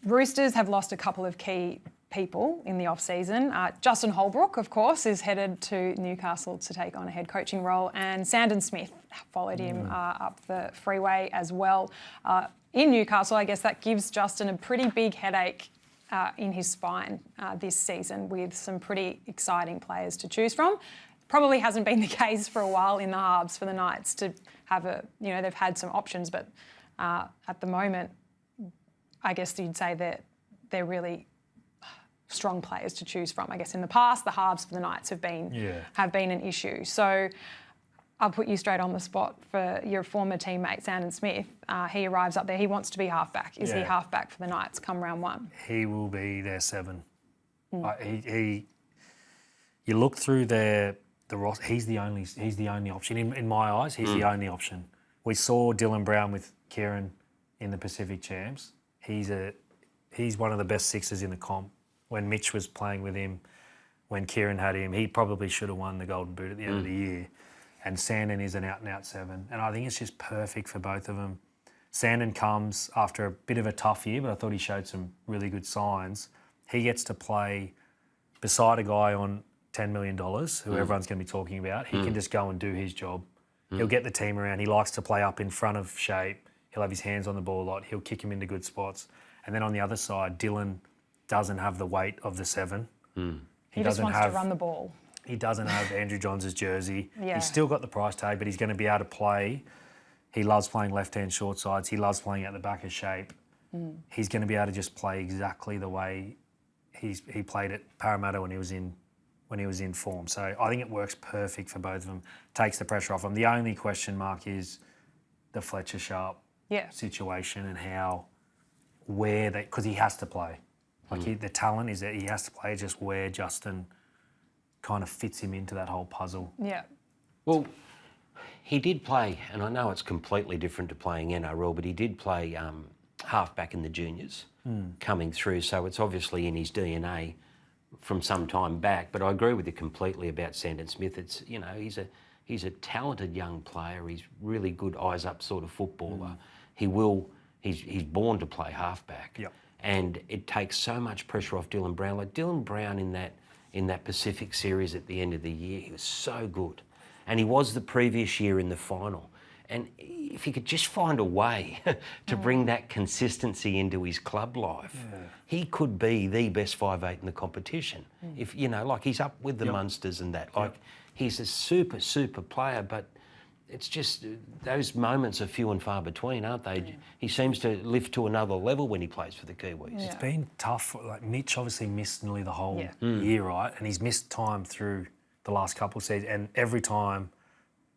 Roosters have lost a couple of key people in the off-season. Justin Holbrook, of course, is headed to Newcastle to take on a head coaching role, and Sandon Smith followed him up the freeway as well. In Newcastle, I guess that gives Justin a pretty big headache in his spine this season, with some pretty exciting players to choose from. Probably hasn't been the case for a while in the halves for the Knights to have they've had some options, but at the moment, I guess you'd say that they're really strong players to choose from. I guess in the past, the halves for the Knights have been an issue. So I'll put you straight on the spot for your former teammate, Sandon Smith. He arrives up there. He wants to be halfback. Is he halfback for the Knights come round one? He will be their 7. You look through the roster. He's the only option in my eyes. He's the only option. We saw Dylan Brown with Kieran in the Pacific Champs. He's one of the best sixers in the comp. When Mitch was playing with him, when Kieran had him, he probably should have won the Golden Boot at the end of the year. And Sandon is an out-and-out 7. And I think it's just perfect for both of them. Sandon comes after a bit of a tough year, but I thought he showed some really good signs. He gets to play beside a guy on $10 million, who everyone's going to be talking about. He can just go and do his job. He'll get the team around. He likes to play up in front of shape. He'll have his hands on the ball a lot. He'll kick him into good spots. And then on the other side, Dylan doesn't have the weight of the 7. He just wants to run the ball. He doesn't have Andrew Johns' jersey. He's still got the price tag, but he's going to be able to play. He loves playing left-hand short sides. He loves playing at the back of shape. He's going to be able to just play exactly the way he played at Parramatta when he was in form. So I think it works perfect for both of them. Takes the pressure off them. The only question mark is the Fletcher Sharpe situation and because he has to play. The talent is that he has to play, just where Justin kind of fits him into that whole puzzle. Yeah. Well, he did play, and I know it's completely different to playing NRL, but he did play halfback in the juniors coming through, so it's obviously in his DNA from some time back. But I agree with you completely about Sandon Smith. It's, he's a talented young player. He's really good eyes up sort of footballer. He's born to play halfback. Yep. And it takes so much pressure off Dylan Brown. Like Dylan Brown in that Pacific series at the end of the year, he was so good. And he was the previous year in the final. And if he could just find a way to bring that consistency into his club life, he could be the best 5'8" in the competition. If, he's up with the Munsters and that. He's a super, super player, but it's just those moments are few and far between, aren't they? He seems to lift to another level when he plays for the Kiwis. It's been tough. Mitch obviously missed nearly the whole year, right? And he's missed time through the last couple of seasons. And every time,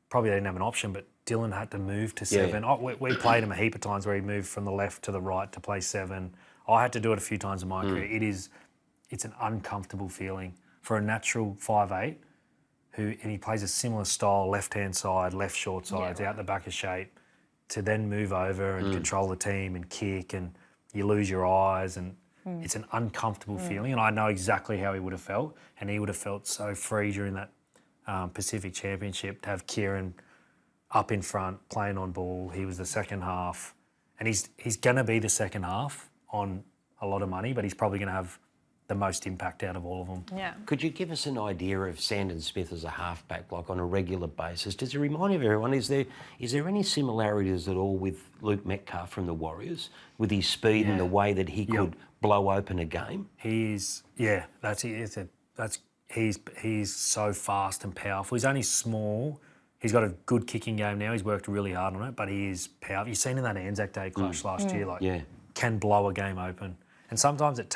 probably they didn't have an option, but Dylan had to move to 7. We played him a heap of times where he moved from the left to the right to play 7. I had to do it a few times in my career. It's an uncomfortable feeling for a natural 5'8", and he plays a similar style, left-hand side, left short sides, out the back of shape, to then move over and control the team and kick, and you lose your eyes, and it's an uncomfortable feeling. And I know exactly how he would have felt, and he would have felt so free during that Pacific Championship to have Kieran up in front, playing on ball. He was the second half, and he's going to be the second half on a lot of money, but he's probably going to have the most impact out of all of them. Yeah. Could you give us an idea of Sandon Smith as a halfback, like on a regular basis? Does it remind everyone, is there any similarities at all with Luke Metcalf from the Warriors, with his speed and the way that he could blow open a game? He's so fast and powerful. He's only small. He's got a good kicking game now. He's worked really hard on it, but he is powerful. You've seen in that Anzac Day clash last year, can blow a game open. And sometimes it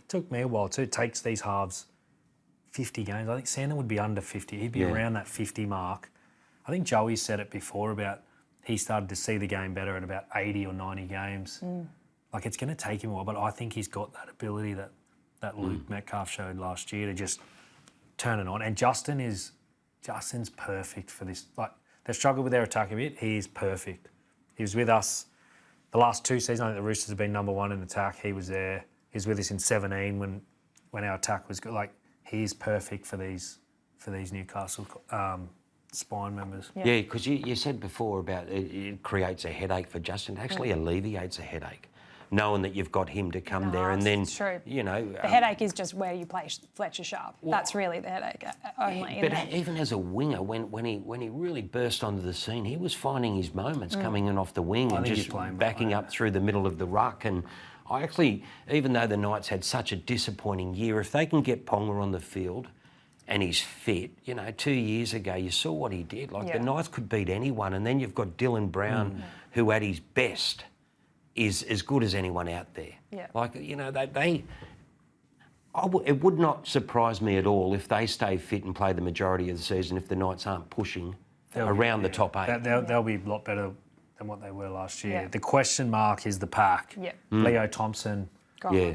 took me a while too. It takes these halves 50 games. I think Sandon would be under 50. He'd be around that 50 mark. I think Joey said it before about he started to see the game better at about 80 or 90 games. It's going to take him a while, but I think he's got that ability that Luke Metcalf showed last year to just turn it on. And Justin's perfect for this. They've struggled with their attack a bit. He is perfect. He was with us the last 2 seasons. I think the Roosters have been number 1 in attack. He was there. He was with us in 17 when our attack was good. He is perfect for these Newcastle spine members. Yeah, because you said before about it creates a headache for Justin. It actually alleviates a headache. knowing that you've got him to come there, and then it's true. you know The headache is just where you play Fletcher Sharpe. That's really the headache only. But isn't it? even as a winger, when he really burst onto the scene, he was finding his moments coming in off the wing and think just he's playing backing up through the middle of the ruck. And I actually, even though the Knights had such a disappointing year, if they can get Ponga on the field and he's fit, 2 years ago you saw what he did. Like the Knights could beat anyone, and then you've got Dylan Brown, who at his best is as good as anyone out there. Yeah. Like it would not surprise me at all if they stay fit and play the majority of the season if the Knights aren't pushing around the top 8. They'll be a lot better than what they were last year. Yeah. The question mark is the pack. Yeah. Leo Thompson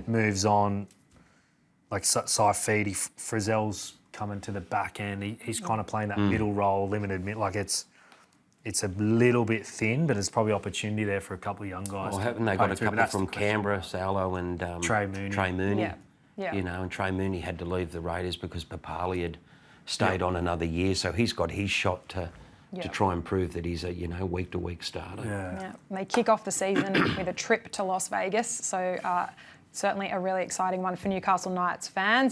moves on. Like Saifidi, Frizzell's coming to the back end. He's kind of playing that middle role, limited mid. Like it's a little bit thin, but there's probably opportunity there for a couple of young guys. Well, haven't they got a couple from Canberra, Salo and Trey Mooney. Yeah. Yeah. And Trey Mooney had to leave the Raiders because Papali had stayed on another year, so he's got his shot to try and prove that he's a week-to-week starter. Yeah. And they kick off the season with a trip to Las Vegas, so certainly a really exciting one for Newcastle Knights fans.